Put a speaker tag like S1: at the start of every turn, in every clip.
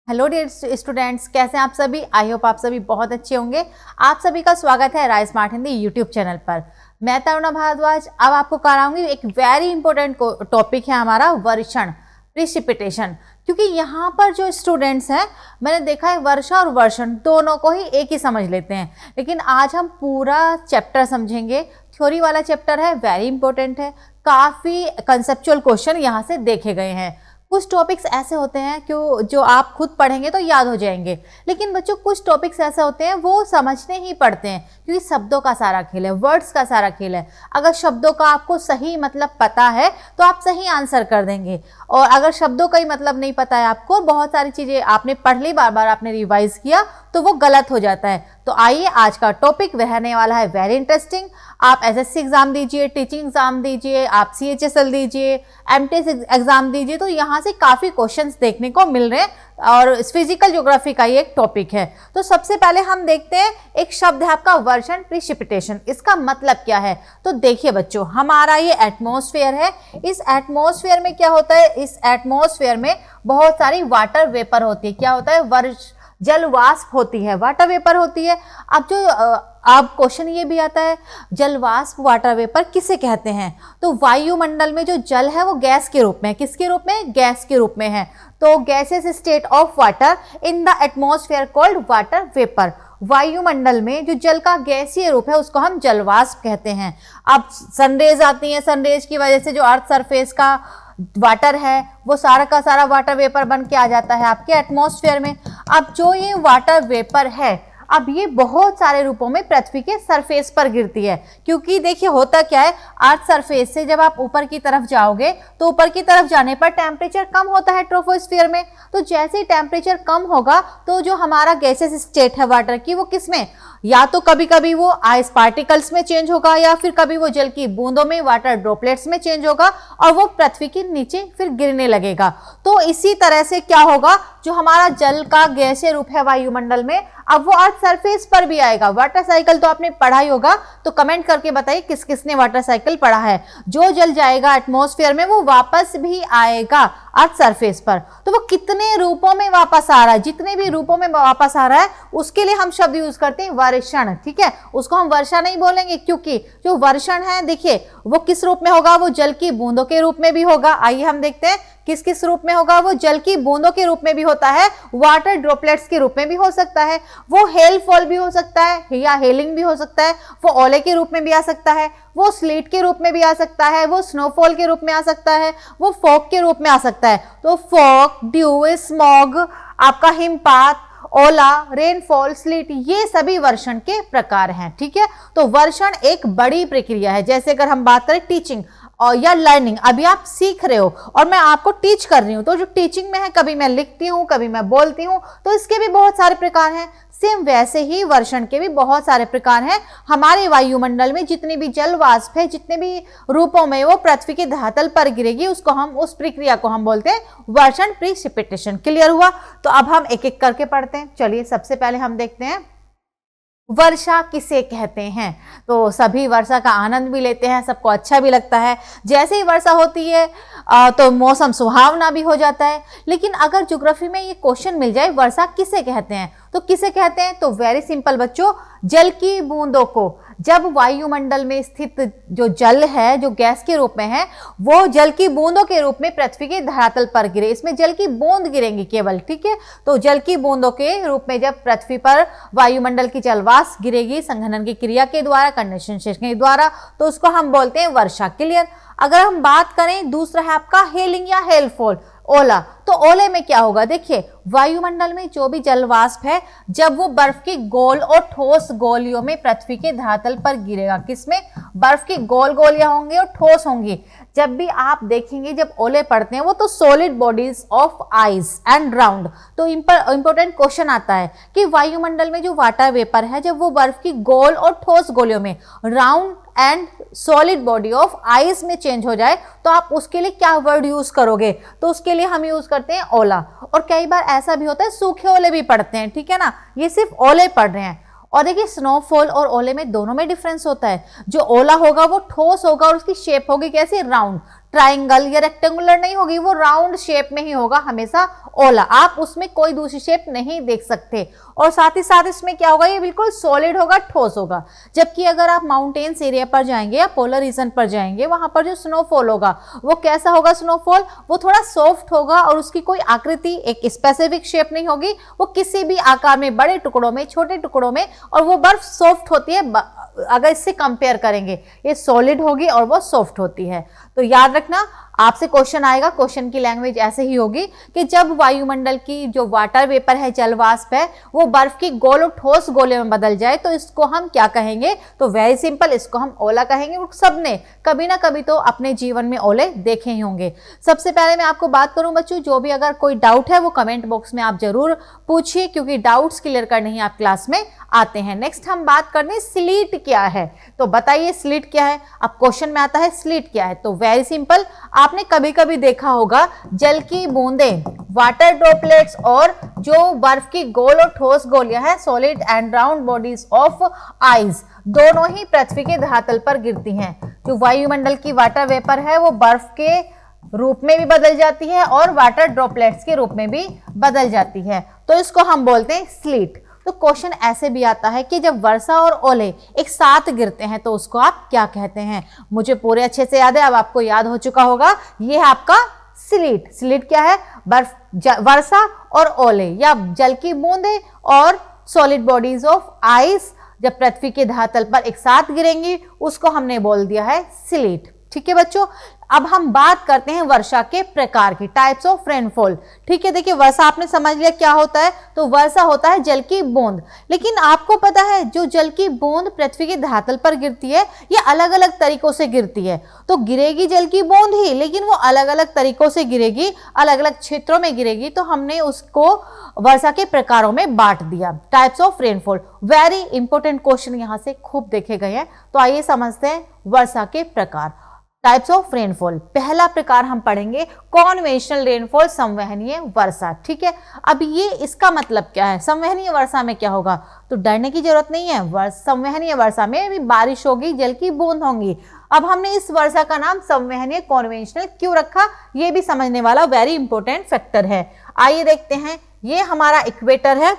S1: Hello dear students, कैसे हैं आप सभी। आई होप आप सभी बहुत अच्छे होंगे। आप सभी का स्वागत है राय स्मार्ट हिंदी यूट्यूब चैनल पर। मैं तरुणा भारद्वाज अब आपको कराऊंगी एक वेरी इंपॉर्टेंट टॉपिक है हमारा वर्षण, प्रिसिपिटेशन। क्योंकि यहाँ पर जो स्टूडेंट्स हैं मैंने देखा है वर्षा और वर्षण दोनों को ही एक ही समझ लेते हैं, लेकिन आज हम पूरा चैप्टर समझेंगे। थ्योरी वाला चैप्टर है, वेरी इंपॉर्टेंट है, काफ़ी कंसेप्चुअल क्वेश्चन यहाँ से देखे गए हैं। कुछ टॉपिक्स ऐसे होते हैं कि जो आप खुद पढ़ेंगे तो याद हो जाएंगे, लेकिन बच्चों कुछ टॉपिक्स ऐसे होते हैं वो समझने ही पड़ते हैं, क्योंकि शब्दों का सारा खेल है, वर्ड्स का सारा खेल है। अगर शब्दों का आपको सही मतलब पता है तो आप सही आंसर कर देंगे, और अगर शब्दों का ही मतलब नहीं पता है आपको, बहुत सारी चीज़ें आपने पढ़ ली, बार बार आपने रिवाइज किया तो वो गलत हो जाता है। तो आइए, आज का टॉपिक रहने वाला है वेरी इंटरेस्टिंग। आप एसएससी एग्जाम दीजिए, टीचिंग एग्जाम दीजिए, आप सीएचएसएल दीजिए, एमटीएस एग्जाम दीजिए, तो यहाँ से काफ़ी क्वेश्चंस देखने को मिल रहे हैं, और फिजिकल ज्योग्राफी का ये एक टॉपिक है। तो सबसे पहले हम देखते हैं, एक शब्द है आपका वर्षण, प्रिसिपिटेशन। इसका मतलब क्या है? तो देखिए बच्चों, हमारा ये एटमॉस्फेयर है। इस एटमॉस्फेयर में क्या होता है? इस एटमॉस्फेयर में बहुत सारी वाटर वेपर होती है। क्या होता है? जल वाष्प होती है, वाटर वेपर होती है। अब क्वेश्चन ये भी आता है, जल वाष्प वाटर वेपर किसे कहते हैं? तो वायुमंडल में जो जल है वो गैस के रूप में, किसके रूप में? गैस के रूप में है। तो gases state of water in the atmosphere called water vapour. वायुमंडल में जो जल का गैसीय रूप है उसको हम जलवाष्प कहते हैं। अब सनरेज आती हैं, सनरेज की वजह से जो अर्थ सरफेस का वाटर है वो सारा का सारा वाटर वेपर बन के आ जाता है आपके एटमॉस्फेयर में। अब जो ये वाटर वेपर है, अब ये बहुत सारे रूपों में पृथ्वी के सरफेस पर गिरती है। क्योंकि देखिए होता क्या है, अर्थ सरफेस से जब आप ऊपर की तरफ जाओगे तो ऊपर की तरफ जाने पर टेम्परेचर कम होता है ट्रोपोस्फियर में। तो जैसे ही टेम्परेचर कम होगा तो जो हमारा गैसेस स्टेट है वाटर की, वो किस में? या तो कभी कभी वो आइस पार्टिकल्स में चेंज होगा, या फिर कभी वो जल की बूंदों में, वाटर ड्रॉपलेट्स में चेंज होगा, और वो पृथ्वी के नीचे फिर गिरने लगेगा। तो इसी तरह से क्या होगा, जो हमारा जल का गैसीय रूप है वायुमंडल में, अब वो अर्थ सरफेस पर भी आएगा। वाटर साइकिल तो आपने पढ़ा ही होगा, तो कमेंट करके बताइए किस किसने वाटर साइकिल पढ़ा है। जो जल जाएगा एटमॉस्फेयर में वो वापस भी आएगा अर्थ सरफेस पर। तो वो कितने रूपों में वापस आ रहा है, जितने भी रूपों में वापस आ रहा है उसके लिए हम शब्द यूज करते हैं वर्षण। ठीक है, उसको हम वर्षा नहीं बोलेंगे, क्योंकि जो वर्षण है देखिए वो किस रूप में होगा? वो जल की बूंदों के रूप में भी होगा। आइए हम देखते हैं किस किस रूप में होगा। वो जल की बूंदों के रूप में भी होता है, वाटर ड्रॉपलेट्स के रूप में भी हो सकता है, वो हेल फॉल भी हो सकता है, या हेलिंग भी हो सकता है, वो ओले के रूप में भी आ सकता है, वो स्लीट के रूप में भी आ सकता है, वो स्नोफॉल के रूप में आ सकता है, वो फॉग के रूप में आ सकता है। तो फॉग, ड्यू, स्मॉग, आपका हिमपात, ओला, रेनफॉल, स्लीट, ये सभी वर्षण के प्रकार हैं। ठीक है, तो वर्षण एक बड़ी प्रक्रिया है। जैसे अगर हम बात करें टीचिंग और या लर्निंग, अभी आप सीख रहे हो और मैं आपको टीच कर रही हूं, तो जो टीचिंग में है, कभी मैं लिखती हूं, कभी मैं बोलती हूं, तो इसके भी बहुत सारे प्रकार हैं। सेम वैसे ही वर्षण के भी बहुत सारे प्रकार हैं। हमारे वायुमंडल में जितनी भी जल वाष्प है, जितने भी रूपों में वो पृथ्वी के धरातल पर गिरेगी, उसको हम, उस प्रक्रिया को हम बोलते हैं वर्षण, प्रिसिपिटेशन। क्लियर हुआ? तो अब हम एक एक करके पढ़ते हैं। चलिए, सबसे पहले हम देखते हैं वर्षा किसे कहते हैं। तो सभी वर्षा का आनंद भी लेते हैं, सबको अच्छा भी लगता है। जैसे ही वर्षा होती है तो मौसम सुहावना भी हो जाता है। लेकिन अगर ज्योग्राफी में ये क्वेश्चन मिल जाए वर्षा किसे कहते हैं, तो किसे कहते हैं? तो वेरी सिंपल बच्चों, जल की बूंदों को। जब वायुमंडल में स्थित जो जल है, जो गैस के रूप में है, वो जल की बूंदों के रूप में पृथ्वी के धरातल पर गिरे, इसमें जल की बूंद गिरेंगी केवल। ठीक है, तो जल की बूंदों के रूप में जब पृथ्वी पर वायुमंडल की जलवाष्प गिरेगी संघनन की क्रिया के द्वारा, कंडेंसेशन के द्वारा, तो उसको हम बोलते हैं वर्षा। क्लियर? अगर हम बात करें, दूसरा है आपका हेलिंग या हेलफॉल, ओला। तो ओले में क्या होगा? देखिए, वायुमंडल में जो भी जलवाष्प है, जब वो बर्फ की गोल और ठोस गोलियों में पृथ्वी के धरातल पर गिरेगा, किसमें? बर्फ की गोल गोलियां होंगी और ठोस होंगी। जब भी आप देखेंगे जब ओले पड़ते हैं वो तो solid bodies of ice and round. तो इंपॉर्टेंट क्वेश्चन आता है कि वायुमंडल में जो वाटर वेपर है, जब वो बर्फ की गोल और ठोस गोलियों में, round and solid body of ice में चेंज हो जाए, तो आप उसके लिए क्या वर्ड यूज करोगे? तो उसके लिए हम यूज करते हैं ओला। और कई बार ऐसा भी होता है सूखे ओले भी पड़ते हैं। ठीक है ना, ये सिर्फ ओले पड़ रहे हैं। और देखिए, स्नोफॉल और ओले में दोनों में डिफरेंस होता है। जो ओला होगा वो ठोस होगा और उसकी शेप होगी कैसे? राउंड। ट्राइंगल या रेक्टेंगुलर नहीं होगी, वो राउंड शेप में ही होगा हमेशा ओला, आप उसमें कोई दूसरी शेप नहीं देख सकते। और साथ ही साथ इसमें क्या होगा, ये बिल्कुल सॉलिड होगा, ठोस होगा। जबकि अगर आप माउंटेन्स एरिया पर जाएंगे या पोलर रीजन पर जाएंगे, वहां पर जो स्नोफॉल होगा वो कैसा होगा, स्नोफॉल वो थोड़ा सॉफ्ट होगा और उसकी कोई आकृति, एक स्पेसिफिक शेप नहीं होगी, वो किसी भी आकार में, बड़े टुकड़ों में, छोटे टुकड़ों में, और वो बर्फ सॉफ्ट होती है। अगर इससे कंपेयर करेंगे, ये सॉलिड होगी और वो सॉफ्ट होती है। तो याद रखना, आपसे क्वेश्चन आएगा, क्वेश्चन की लैंग्वेज ऐसे ही होगी कि जब वायुमंडल की जो वाटर वेपर है, जल वाष्प है, वो बर्फ की गोल और ठोस गोले में बदल जाए तो इसको हम क्या कहेंगे, तो वेरी सिंपल, इसको हम ओला कहेंगे। सबने कभी ना कभी तो अपने जीवन में ओले देखे ही होंगे। सबसे पहले मैं आपको बात करूं बच्चों, जो भी अगर कोई डाउट है वो कमेंट बॉक्स में आप जरूर पूछिए, क्योंकि डाउट्स क्लियर करने ही आप क्लास में आते हैं। नेक्स्ट हम बात करते हैं स्लीट क्या है। तो बताइए स्लीट क्या है। अब क्वेश्चन में आता है स्लीट क्या है, तो वेरी सिंपल, आपने कभी कभी देखा होगा जल की बूंदें, वाटर ड्रॉपलेट्स और जो बर्फ की गोल और ठोस गोलियां हैं, solid and round bodies of ice, दोनों ही पृथ्वी के धरातल पर गिरती हैं। जो वायुमंडल की वाटर वेपर है वो बर्फ के रूप में भी बदल जाती है और वाटर ड्रॉपलेट्स के रूप में भी बदल जाती है, तो इसको हम बोलते हैं स्लीट। तो क्वेश्चन ऐसे भी आता है कि जब वर्षा और ओले एक साथ गिरते हैं तो उसको आप क्या कहते हैं। मुझे पूरे अच्छे से याद है, अब आपको याद हो चुका होगा, ये है आपका स्लीट। स्लीट क्या है, बर्फ, वर्षा और ओले या जल की बूंदें और सॉलिड बॉडीज ऑफ आइस जब पृथ्वी के धरातल पर एक साथ गिरेंगी उसको हमने बोल दिया है स्लीट। ठीक है बच्चों, अब हम बात करते हैं वर्षा के प्रकार की, टाइप्स ऑफ रेनफॉल। ठीक है, देखिए वर्षा आपने समझ लिया क्या होता है, तो वर्षा होता है जल की बूंद। लेकिन आपको पता है जो जल की बूंद पृथ्वी के धरातल पर गिरती है ये अलग अलग तरीकों से गिरती है। तो गिरेगी जल की बूंद ही, लेकिन वो अलग अलग तरीकों से गिरेगी, अलग अलग क्षेत्रों में गिरेगी, तो हमने उसको वर्षा के प्रकारों में बांट दिया, types of rainfall. Very important question यहाँ से खूब देखे गए हैं। तो आइए समझते हैं वर्षा के प्रकार, टाइप्स ऑफ रेनफॉल। पहला प्रकार हम पढ़ेंगे कॉन्वेंशनल रेनफॉल, संवहनीय वर्षा। ठीक है, अब ये इसका मतलब क्या है, संवहनीय वर्षा में क्या होगा, तो डरने की जरूरत नहीं है। संवहनीय वर्षा में भी बारिश होगी, जल की बूंद होंगी। अब हमने इस वर्षा का नाम संवहनीय कॉन्वेंशनल क्यों रखा, ये भी समझने वाला वेरी इंपॉर्टेंट फैक्टर है। आइए देखते हैं, ये हमारा इक्वेटर है,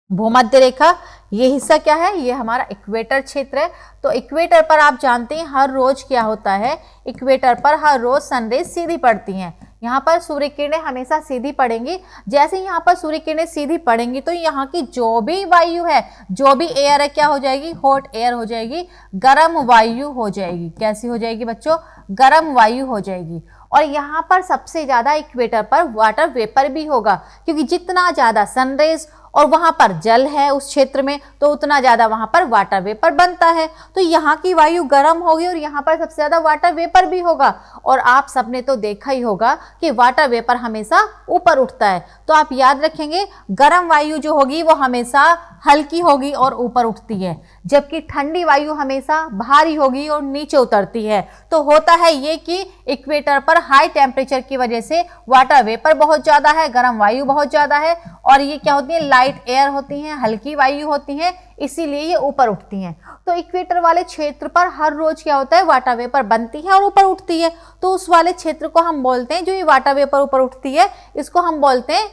S1: भूमध्य रेखा, ये हिस्सा क्या है, ये हमारा इक्वेटर क्षेत्र है। तो इक्वेटर पर आप जानते हैं हर रोज क्या होता है, इक्वेटर पर हर रोज सनरेज सीधी पड़ती हैं। यहाँ पर सूर्य किरणें हमेशा सीधी पड़ेंगी। जैसे ही यहाँ पर सूर्य किरणें सीधी पड़ेंगी तो यहाँ की जो भी वायु है, जो भी एयर है, क्या हो जाएगी, हॉट एयर हो जाएगी, गर्म वायु हो जाएगी। कैसी हो जाएगी बच्चों, गर्म वायु हो जाएगी। और यहाँ पर सबसे ज्यादा इक्वेटर पर वाटर वेपर भी होगा, क्योंकि जितना ज्यादा सनरेज और वहां पर जल है उस क्षेत्र में तो उतना ज्यादा वहां पर वाटर वेपर बनता है। तो यहाँ की वायु गर्म होगी और यहाँ पर सबसे ज्यादा वाटर वेपर भी होगा। और आप सबने तो देखा ही होगा कि वाटर वेपर हमेशा ऊपर उठता है, तो आप याद रखेंगे गर्म वायु जो होगी वो हमेशा हल्की होगी और ऊपर उठती है, जबकि ठंडी वायु हमेशा भारी होगी और नीचे उतरती है। तो होता है ये कि इक्वेटर पर हाई टेम्परेचर की वजह से वाटर वेपर बहुत ज्यादा है, गर्म वायु बहुत ज्यादा है, और ये क्या होती है, लाइट एयर होती हैं, हल्की वायु होती हैं, इसीलिए ये ऊपर उठती हैं। तो इक्वेटर वाले क्षेत्र पर हर रोज क्या होता है, वाटर वेपर बनती है और ऊपर उठती है। तो उस वाले क्षेत्र को हम बोलते हैं, जो ये वाटर वेपर ऊपर उठती है, इसको हम बोलते हैं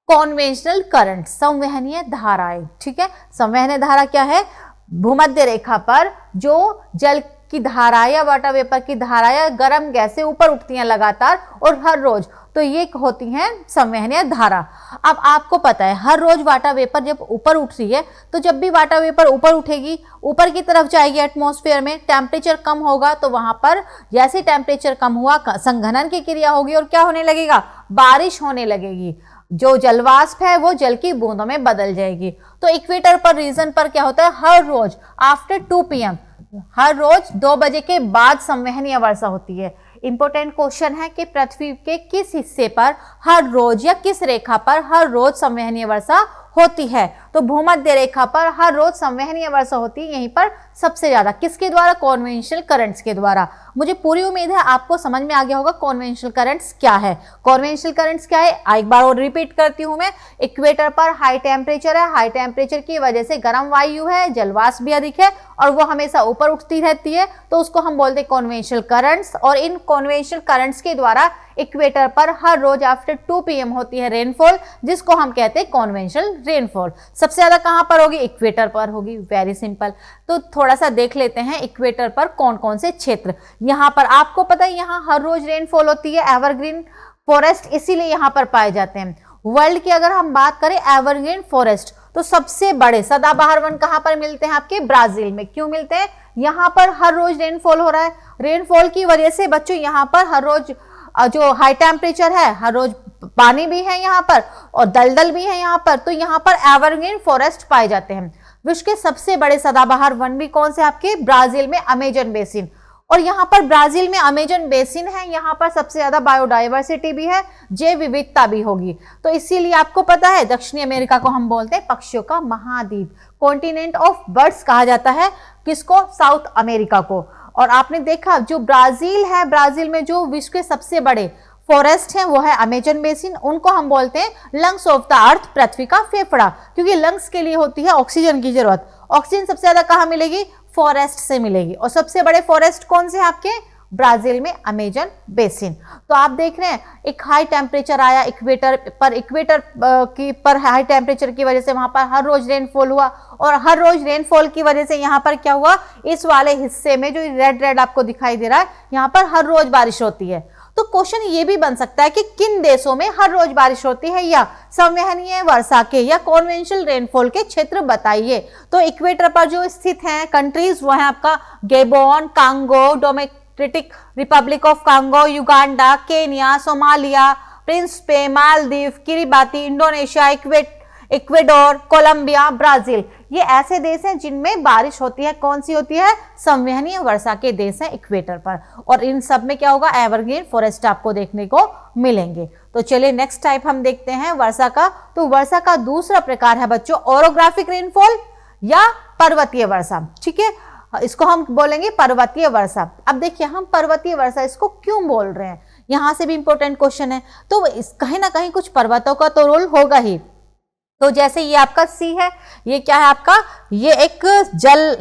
S1: कॉन्वेंशनल करंट, संवहनीय धाराएं। ठीक है, संवहनीय धारा क्या है, भूमध्य रेखा पर जो जल की धारा या वाटर वेपर की धारा या गर्म गैसें ऊपर उठती हैं लगातार और हर रोज, तो ये होती हैं संवहनीय धारा। अब आपको पता है हर रोज वाटर वेपर जब ऊपर उठ रही है, तो जब भी वाटर वेपर ऊपर उठेगी, ऊपर की तरफ जाएगी एटमॉस्फेयर में, टेम्परेचर कम होगा, तो वहां पर जैसे टेम्परेचर कम हुआ संघनन की क्रिया होगी और क्या होने लगेगा, बारिश होने लगेगी। जो जलवाष्प है वो जल की बूंदों में बदल जाएगी। तो इक्वेटर पर रीजन पर क्या होता है, हर रोज आफ्टर 2 PM, हर रोज 2 बजे के बाद संवहनीय वर्षा होती है। इंपॉर्टेंट क्वेश्चन है कि पृथ्वी के किस हिस्से पर हर रोज या किस रेखा पर हर रोज संवहनीय वर्षा होती है, तो भूमध्य रेखा पर हर रोज संवहनीय वर्षा होती है, यहीं पर सबसे ज्यादा। किसके द्वारा, कॉन्वेंशनल करंट्स के द्वारा। मुझे पूरी उम्मीद है आपको समझ में आ गया होगा कॉन्वेंशनल करंट्स क्या है। कॉन्वेंशनल करंट्स क्या है, एक बार और रिपीट करती हूं मैं, इक्वेटर पर हाई टेम्परेचर है, हाई टेम्परेचर की वजह से गर्म वायु है, जलवाष्प भी अधिक है और वो हमेशा ऊपर उठती रहती है, तो उसको हम बोलते हैं कॉन्वेंशनल करंट्स। और इन कॉन्वेंशनल करंट्स के द्वारा इक्वेटर पर हर रोज आफ्टर 2 PM होती है रेनफॉल, जिसको हम कहते हैं कॉन्वेंशनल रेनफॉल। सबसे ज्यादा कहां पर होगी? इक्वेटर पर होगी। Very simple. तो थोड़ा सा देख लेते हैं इक्वेटर पर कौन कौन से क्षेत्र। यहां पर आपको पता है यहां हर रोज रेनफॉल होती है, एवरग्रीन फॉरेस्ट इसीलिए यहां पर पाए जाते हैं। वर्ल्ड की अगर हम बात करें एवरग्रीन फॉरेस्ट, तो सबसे बड़े सदाबहार वन कहां पर मिलते हैं? आपके ब्राजील में। क्यों मिलते हैं? यहां पर हर रोज रेनफॉल हो रहा है। रेनफॉल की वजह से बच्चों यहां पर हर रोज जो हाई टेम्परेचर है, हर रोज पानी भी है यहाँ पर और दलदल भी है यहाँ पर, तो यहाँ पर एवरग्रीन फॉरेस्ट पाए जाते हैं। विश्व के सबसे बड़े सदाबहार वन भी कौन से? आपके ब्राजील में अमेजन बेसिन। और यहाँ पर ब्राजील में अमेजन बेसिन है, यहाँ पर सबसे ज्यादा बायोडाइवर्सिटी भी है, जैव विविधता भी होगी। तो इसीलिए आपको पता है दक्षिणी अमेरिका को हम बोलते हैं पक्षियों का महाद्वीप, कॉन्टिनेंट ऑफ बर्ड्स कहा जाता है। किसको? साउथ अमेरिका को। और आपने देखा जो ब्राजील है, ब्राजील में जो विश्व के सबसे बड़े फॉरेस्ट है वो है अमेजन बेसिन। उनको हम बोलते हैं लंग्स ऑफ द अर्थ, पृथ्वी का फेफड़ा, क्योंकि लंग्स के लिए होती है ऑक्सीजन की जरूरत। ऑक्सीजन सबसे ज्यादा कहां मिलेगी? फॉरेस्ट से मिलेगी। और सबसे बड़े फॉरेस्ट कौन से? आपके ब्राजील में अमेजन बेसिन। तो आप देख रहे हैं एक हाई टेम्परेचर आया इक्वेटर पर, इक्वेटर की पर हाई टेम्परेचर की वजह से वहां पर हर रोज रेनफॉल हुआ, और हर रोज रेनफॉल की वजह से यहाँ पर क्या हुआ? इस वाले हिस्से में जो रेड रेड आपको दिखाई दे रहा है, यहाँ पर हर रोज बारिश होती है। तो क्वेश्चन ये भी बन सकता है कि किन देशों में हर रोज बारिश होती है, या संवहनीय वर्षा के या कॉन्वेंशनल रेनफॉल के क्षेत्र बताइए। तो इक्वेटर पर जो स्थित हैं कंट्रीज वो है आपका Gabon, Congo, Democratic Republic of Congo, Uganda, Kenya, Somalia, Principe, Maldives, Kiribati, Indonesia, Ecuador, Colombia, Brazil. ये ऐसे देश हैं जिनमें बारिश होती है। कौन सी होती है? संवहनीय वर्षा के देश हैं इक्वेटर पर। और इन सब में क्या होगा? एवरग्रीन फॉरेस्ट आपको देखने को मिलेंगे। तो चलिए नेक्स्ट टाइप हम देखते हैं वर्षा का। तो वर्षा का दूसरा प्रकार है बच्चों ओरोग्राफिक रेनफॉल या पर्वतीय वर्षा। ठीक है, इसको हम बोलेंगे पर्वतीय वर्षा। अब देखिए हम पर्वतीय वर्षा इसको क्यों बोल रहे हैं, यहां से भी इंपॉर्टेंट क्वेश्चन है। तो कहीं ना कहीं कुछ पर्वतों का तो रोल होगा ही। तो जैसे ये आपका सी है, ये क्या है आपका? ये एक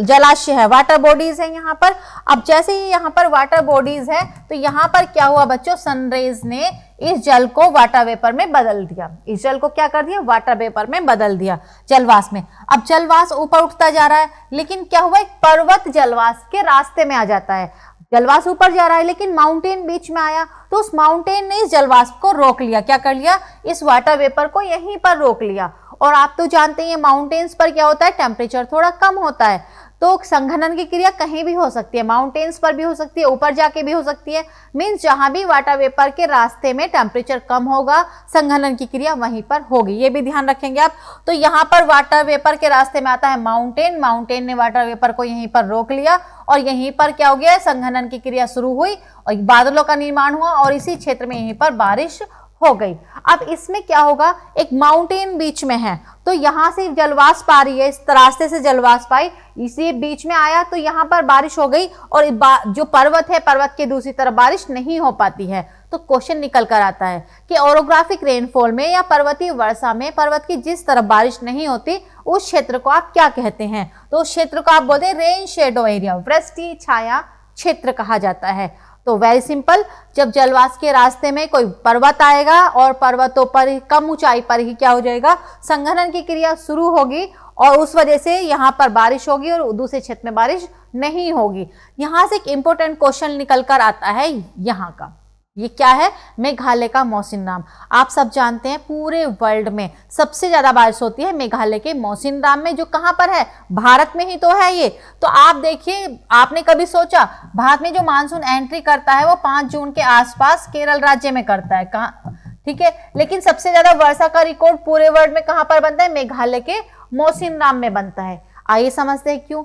S1: जलाशय है, वाटर बॉडीज है यहाँ पर। अब जैसे ही यहाँ पर वाटर बॉडीज है, तो यहाँ पर क्या हुआ बच्चों? सनरेज ने इस जल को वाटर वेपर में बदल दिया। इस जल को क्या कर दिया? वाटर वेपर में बदल दिया, जलवाष्प में। अब जलवाष्प ऊपर उठता जा रहा है, लेकिन क्या हुआ? एक पर्वत जलवाष्प के रास्ते में आ जाता है। जलवाष्प ऊपर जा रहा है लेकिन माउंटेन बीच में आया, तो उस माउंटेन ने इस जलवाष्प को रोक लिया। क्या कर लिया? इस वाटर वेपर को यहीं पर रोक लिया। और आप तो जानते हैं माउंटेन्स पर क्या होता है? टेम्परेचर थोड़ा कम होता है, तो संघनन की क्रिया कहीं भी हो सकती है, माउंटेन्स पर भी हो सकती है, ऊपर जाके भी हो सकती है। मींस जहां भी वाटर वेपर के रास्ते में टेम्परेचर कम होगा, संघनन की क्रिया वहीं पर होगी। ये भी ध्यान रखेंगे आप। तो यहाँ पर वाटर वेपर के रास्ते में आता है माउंटेन, माउंटेन ने वाटर वेपर को यहीं पर रोक लिया, और यहीं पर क्या हो गया? संघनन की क्रिया शुरू हुई और बादलों का निर्माण हुआ, और इसी क्षेत्र में यहीं पर बारिश हो गई। अब इसमें क्या होगा? एक माउंटेन बीच में है, तो यहां से जलवाष्प आ रही है, इस रास्ते से जलवाष्प आई, इसी बीच में आया, तो यहां पर बारिश हो गई। और जो पर्वत है, पर्वत के दूसरी तरफ बारिश नहीं हो पाती है। तो क्वेश्चन निकल कर आता है कि ओरोग्राफिक रेनफॉल में या पर्वतीय वर्षा में पर्वत की जिस तरफ बारिश नहीं होती, उस क्षेत्र को आप क्या कहते हैं? तो उस क्षेत्र को आप बोलते हैं रेन शेडो एरिया, वृष्टि छाया क्षेत्र कहा जाता है। तो वेरी सिंपल, जब जलवाष्प के रास्ते में कोई पर्वत आएगा और पर्वतों पर कम ऊंचाई पर ही क्या हो जाएगा? संघनन की क्रिया शुरू होगी, और उस वजह से यहाँ पर बारिश होगी और दूसरे क्षेत्र में बारिश नहीं होगी। यहाँ से एक इंपॉर्टेंट क्वेश्चन निकल कर आता है यहाँ का। ये क्या है? मेघालय का मौसिनराम। आप सब जानते हैं पूरे वर्ल्ड में सबसे ज्यादा बारिश होती है मेघालय के मौसिनराम में, जो कहां पर है? भारत में ही तो है ये। तो आप देखिए, आपने कभी सोचा भारत में जो मानसून एंट्री करता है वो 5 जून के आसपास केरल राज्य में करता है, कहाँ? ठीक है, लेकिन सबसे ज्यादा वर्षा का रिकॉर्ड पूरे वर्ल्ड में कहां पर बनता है? मेघालय के मौसिनराम में बनता है। आइए समझते हैं क्यों।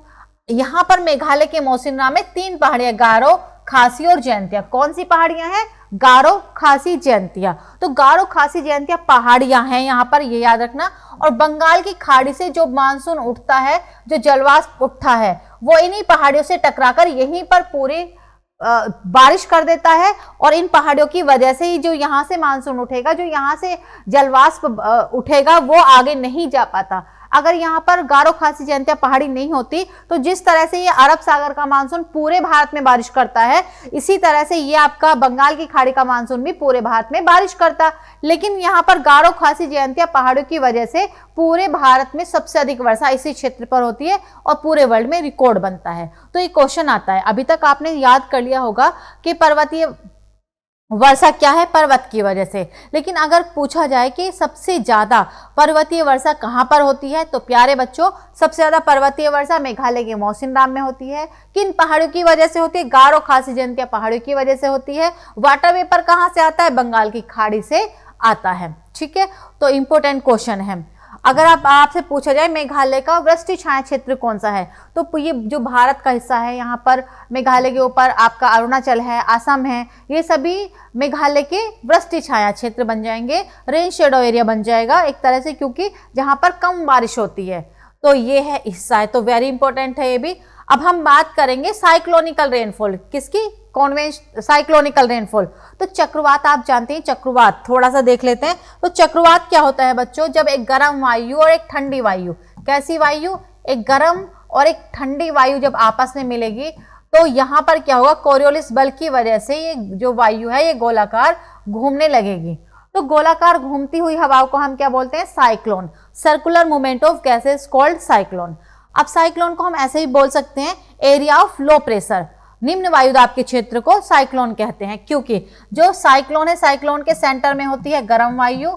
S1: यहाँ पर मेघालय के मौसिनराम में 3 पहाड़ियां, गारो, खासी और जयंतिया। कौन सी पहाड़ियां हैं? गारो, खासी, जयंतिया। तो गारो, खासी, जयंतिया पहाड़ियां हैं यहाँ पर, ये याद रखना। और बंगाल की खाड़ी से जो मानसून उठता है, जो जलवाष्प उठता है, वो इन्हीं पहाड़ियों से टकराकर यहीं पर पूरी बारिश कर देता है। और इन पहाड़ियों की वजह से ही जो यहाँ से मानसून उठेगा, जो यहाँ से जलवाष्प उठेगा, वो आगे नहीं जा पाता। अगर यहाँ पर गारो खासी जयंतिया पहाड़ी नहीं होती तो जिस तरह से ये अरब सागर का मानसून पूरे भारत में बारिश करता है, इसी तरह से ये आपका बंगाल की खाड़ी का मानसून भी पूरे भारत में बारिश करता। लेकिन यहाँ पर गारो खासी जयंतिया पहाड़ों की वजह से पूरे भारत में सबसे अधिक वर्षा इसी क्षेत्र पर होती है और पूरे वर्ल्ड में रिकॉर्ड बनता है। तो ये क्वेश्चन आता है, अभी तक आपने याद कर लिया होगा कि पर्वतीय वर्षा क्या है, पर्वत की वजह से। लेकिन अगर पूछा जाए कि सबसे ज्यादा पर्वतीय वर्षा कहां पर होती है, तो प्यारे बच्चों सबसे ज्यादा पर्वतीय वर्षा मेघालय के मौसिनराम में होती है। किन पहाड़ों की वजह से होती है? गारो खासी जयंतिया पहाड़ों की वजह से होती है। वाटर वेपर कहां से आता है? बंगाल की खाड़ी से आता है। ठीक है, तो इंपॉर्टेंट क्वेश्चन है। अगर आपसे पूछा जाए मेघालय का वृष्टि छाया क्षेत्र कौन सा है, तो ये जो भारत का हिस्सा है, यहाँ पर मेघालय के ऊपर आपका अरुणाचल है, असम है, ये सभी मेघालय के वृष्टि छाया क्षेत्र बन जाएंगे, रेन शेडो एरिया बन जाएगा एक तरह से, क्योंकि जहाँ पर कम बारिश होती है। तो ये है हिस्सा है, तो वेरी इंपॉर्टेंट है ये भी। अब हम बात करेंगे साइक्लोनिकल रेनफॉल, किसकी? साइक्लोनिकल रेनफॉल। तो चक्रवात आप जानते हैं, चक्रवात थोड़ा सा देख लेते हैं। तो चक्रवात क्या होता है बच्चों? जब एक गर्म वायु और एक ठंडी वायु, कैसी वायु? एक गर्म और एक ठंडी वायु जब आपस में मिलेगी तो यहाँ पर क्या होगा? कोरियोलिस बल की वजह से ये जो वायु है ये गोलाकार घूमने लगेगी। तो गोलाकार घूमती हुई हवाओं को हम क्या बोलते हैं? Cyclone. Circular movement of gases called cyclone. अब साइक्लोन को हम ऐसे ही बोल सकते हैं, एरिया ऑफ लो प्रेशर, निम्न वायुदाब के क्षेत्र को साइक्लोन कहते हैं, क्योंकि जो साइक्लोन है, साइक्लोन के सेंटर में होती है गर्म वायु,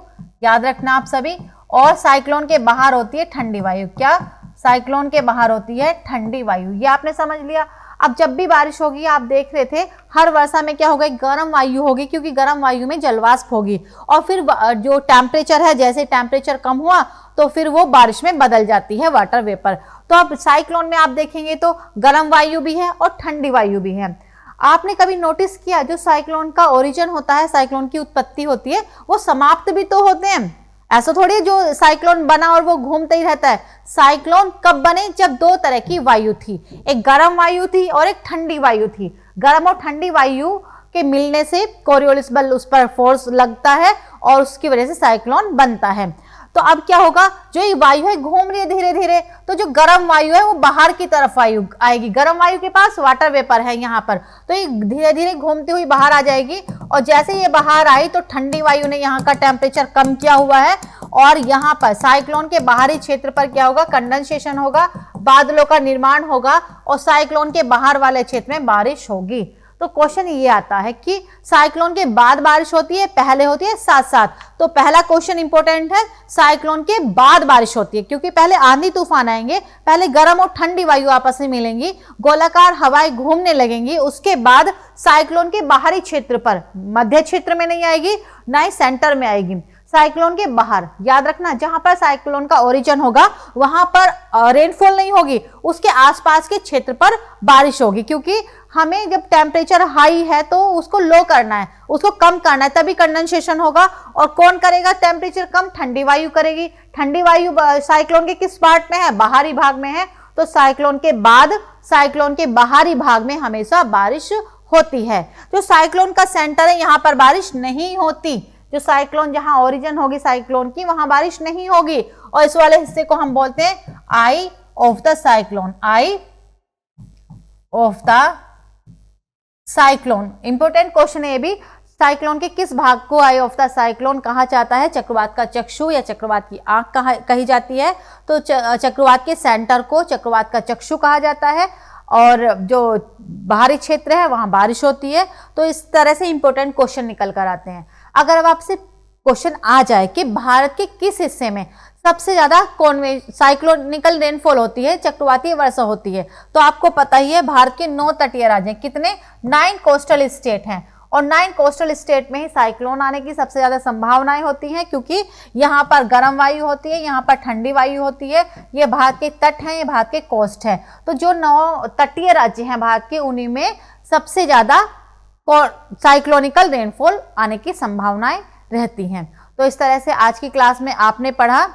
S1: याद रखना आप सभी, और साइक्लोन के बाहर होती है ठंडी वायु। क्या? साइक्लोन के बाहर होती है ठंडी वायु। ये आपने समझ लिया। अब जब भी बारिश होगी, आप देख रहे थे हर वर्षा में क्या होगा? गर्म वायु होगी, क्योंकि गर्म वायु में जलवाष्प होगी, और फिर जो टेम्परेचर है, जैसे टेम्परेचर कम हुआ तो फिर वो बारिश में बदल जाती है वाटर वेपर। तो अब साइक्लोन में आप देखेंगे तो गर्म वायु भी है और ठंडी वायु भी है। आपने कभी नोटिस किया जो साइक्लोन का ओरिजिन होता है, साइक्लोन की उत्पत्ति होती है, वो समाप्त भी तो होते हैं। ऐसा थोड़ी जो साइक्लोन बना और वो घूमते ही रहता है। साइक्लोन कब बने? जब दो तरह की वायु थी, एक गर्म वायु थी और एक ठंडी वायु थी। गर्म और ठंडी वायु के मिलने से कोरियोलिस बल उस पर फोर्स लगता है और उसकी वजह से साइक्लोन बनता है। तो अब क्या होगा? जो ये वायु है घूम रही है धीरे धीरे, तो जो गर्म वायु है वो बाहर की तरफ वायु आएगी। गर्म वायु के पास वाटर वेपर है यहाँ पर, तो ये धीरे धीरे घूमती हुई बाहर आ जाएगी, और जैसे ये बाहर आई तो ठंडी वायु ने यहाँ का टेम्परेचर कम किया हुआ है, और यहाँ पर साइक्लोन के बाहरी क्षेत्र पर क्या होगा? कंडेंसेशन होगा, बादलों का निर्माण होगा, और साइक्लोन के बाहर वाले क्षेत्र में बारिश होगी। तो क्वेश्चन ये आता है कि साइक्लोन के बाद बारिश होती है, पहले होती है, साथ साथ? तो पहला क्वेश्चन इंपॉर्टेंट है, साइक्लोन के बाद बारिश होती है, क्योंकि पहले आंधी तूफान आएंगे, पहले गर्म और ठंडी वायु आपस में मिलेंगी, गोलाकार हवाएं घूमने लगेंगी, उसके बाद साइक्लोन के बाहरी क्षेत्र पर, मध्य क्षेत्र में नहीं आएगी, ना ही सेंटर में आएगी, साइक्लोन के बाहर। याद रखना, जहां पर साइक्लोन का ओरिजिन होगा वहां पर रेनफॉल नहीं होगी, उसके आसपास के क्षेत्र पर बारिश होगी, क्योंकि हमें जब टेम्परेचर हाई है तो उसको लो करना है, उसको कम करना है, तभी कंडेंसेशन होगा। और कौन करेगा टेम्परेचर कम? ठंडी वायु करेगी। ठंडी वायु साइक्लोन के किस पार्ट में है? बाहरी भाग में है। तो साइक्लोन के बाद साइक्लोन के बाहरी भाग में हमेशा बारिश होती है। जो साइक्लोन का सेंटर है यहाँ पर बारिश नहीं होती। जो साइक्लोन जहां ओरिजिन होगी साइक्लोन की, वहां बारिश नहीं होगी, और इस वाले हिस्से को हम बोलते हैं eye of the cyclone. Eye of the cyclone. Important question है ये भी। साइक्लोन के किस भाग को आई ऑफ द साइक्लोन कहा जाता है? चक्रवात का चक्षु या चक्रवात की आंख कही जाती है। तो चक्रवात के सेंटर को चक्रवात का चक्षु कहा जाता है, और जो बाहरी क्षेत्र है वहां बारिश होती है। तो इस तरह से इंपॉर्टेंट क्वेश्चन निकल कर आते हैं। अगर अब आपसे क्वेश्चन आ जाए कि भारत के किस हिस्से में सबसे ज्यादा साइक्लोनिकल रेनफॉल होती है, चक्रवातीय वर्षा होती है, तो आपको पता ही है भारत के 9 तटीय राज्य, कितने? 9 कोस्टल स्टेट हैं, और 9 कोस्टल स्टेट में ही साइक्लोन आने की सबसे ज्यादा संभावनाएं होती हैं, क्योंकि यहाँ पर गर्म वायु होती है, यहाँ पर ठंडी वायु होती है। ये भारत के तट हैं, ये भारत के कोस्ट है। तो जो 9 तटीय राज्य हैं भारत के, उन्हीं में सबसे ज्यादा साइक्लोनिकल रेनफॉल आने की संभावनाएं रहती हैं। तो इस तरह से आज की क्लास में आपने पढ़ा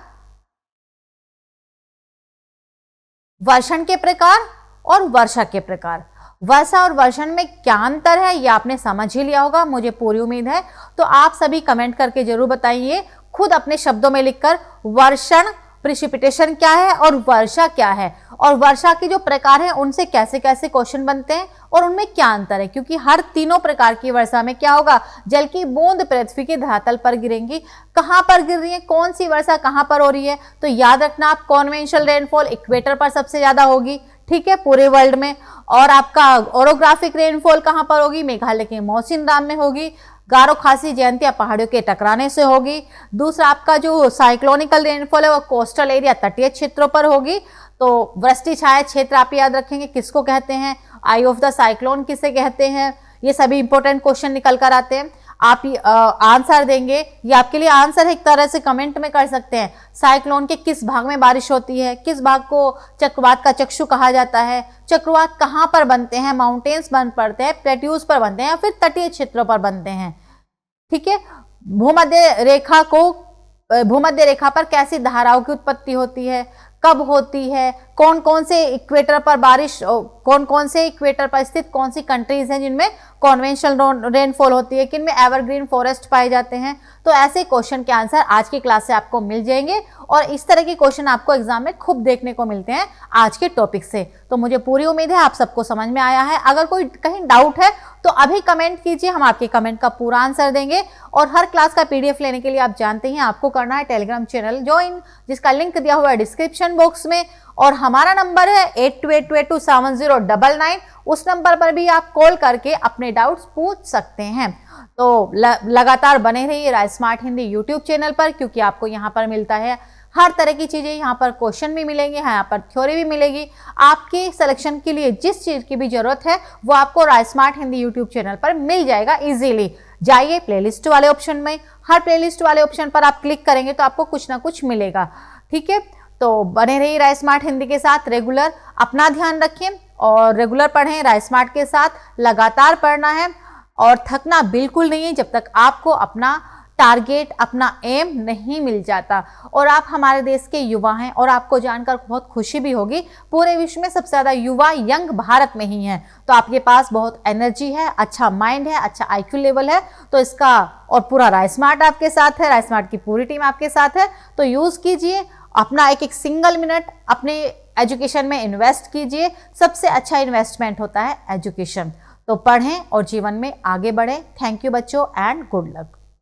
S1: वर्षण के प्रकार और वर्षा के प्रकार। वर्षा और वर्षण में क्या अंतर है ये आपने समझ ही लिया होगा, मुझे पूरी उम्मीद है। तो आप सभी कमेंट करके जरूर बताइए, खुद अपने शब्दों में लिखकर वर्षण प्रिसिपिटेशन क्या है और वर्षा क्या है, और वर्षा के जो प्रकार हैं उनसे कैसे कैसे क्वेश्चन बनते हैं और उनमें क्या अंतर है, क्योंकि हर तीनों प्रकार की वर्षा में क्या होगा, जल की बूंद पृथ्वी के धरातल पर गिरेंगी। कहां पर गिर रही है, कौन सी वर्षा कहां पर हो रही है, तो याद रखना आप कॉन्वेंशनल रेनफॉल इक्वेटर पर सबसे ज्यादा होगी, ठीक है, पूरे वर्ल्ड में। और आपका ओरोग्राफिक रेनफॉल कहां पर होगी, मेघालय के मौसिनराम में होगी। गारो खासी जयंतिया पहाड़ियों के टकराने से होगी। दूसरा आपका जो साइक्लोनिकल रेनफॉल है वो कोस्टल एरिया तटीय क्षेत्रों पर होगी। तो वृष्टि छाया क्षेत्र आप याद रखेंगे किसको कहते हैं, आई ऑफ द साइक्लोन किसे कहते हैं, ये सभी इंपॉर्टेंट क्वेश्चन निकल कर आते हैं। आप आंसर देंगे, ये आपके लिए आंसर है, एक तरह से कमेंट में कर सकते हैं। साइक्लोन के किस भाग में बारिश होती है, किस भाग को चक्रवात का चक्षु कहा जाता है, चक्रवात कहाँ पर बनते हैं, माउंटेन्स बन पड़ते हैं, प्लेट्यूज पर बनते हैं या फिर तटीय क्षेत्रों पर बनते हैं, ठीक है। भूमध्य रेखा पर कैसी धाराओं की उत्पत्ति होती है, कब होती है, कौन कौन से इक्वेटर पर बारिश, कौन कौन से इक्वेटर पर स्थित कौन सी कंट्रीज हैं जिनमें कॉन्वेंशनल रेनफॉल होती है, किनमें एवरग्रीन फॉरेस्ट पाए जाते हैं। तो ऐसे क्वेश्चन के आंसर आज की क्लास से आपको मिल जाएंगे और इस तरह के क्वेश्चन आपको एग्जाम में खूब देखने को मिलते हैं आज के टॉपिक से। तो मुझे पूरी उम्मीद है आप सबको समझ में आया है। अगर कोई कहीं डाउट है तो अभी कमेंट कीजिए, हम आपके कमेंट का पूरा आंसर देंगे। और हर क्लास का पीडीएफ लेने के लिए आप जानते हैं आपको करना है टेलीग्राम चैनल ज्वाइन, जिसका लिंक दिया हुआ है डिस्क्रिप्शन बॉक्स में। और हमारा नंबर है 8282270999, उस नंबर पर भी आप कॉल करके अपने डाउट्स पूछ सकते हैं। तो लगातार बने रहिए rise smart Hindi YouTube channel पर, क्योंकि आपको यहाँ पर मिलता है हर तरह की चीजें। यहाँ पर क्वेश्चन भी मिलेंगे, यहाँ पर थ्योरी भी मिलेगी। आपके सिलेक्शन के लिए जिस चीज की भी जरूरत है वो आपको rise smart Hindi YouTube channel पर मिल जाएगा इजीली। जाइए प्लेलिस्ट वाले ऑप्शन में, हर प्लेलिस्ट वाले ऑप्शन पर आप क्लिक करेंगे तो आपको कुछ ना कुछ मिलेगा, ठीक है। तो बने रहिए राइज स्मार्ट हिंदी के साथ रेगुलर। अपना ध्यान रखें और रेगुलर पढ़ें, राइज स्मार्ट के साथ लगातार पढ़ना है और थकना बिल्कुल नहीं है जब तक आपको अपना टारगेट, अपना एम नहीं मिल जाता। और आप हमारे देश के युवा हैं और आपको जानकर बहुत खुशी भी होगी, पूरे विश्व में सबसे ज्यादा युवा यंग भारत में ही हैं। तो आपके पास बहुत एनर्जी है, अच्छा माइंड है, अच्छा आईक्यू लेवल है। तो इसका और पूरा राइज स्मार्ट आपके साथ है, राइज स्मार्ट की पूरी टीम आपके साथ है। तो यूज कीजिए अपना एक एक सिंगल मिनट अपने एजुकेशन में इन्वेस्ट कीजिए। सबसे अच्छा इन्वेस्टमेंट होता है एजुकेशन। तो पढ़ें और जीवन में आगे बढ़ें। थैंक यू बच्चों एंड गुड लक।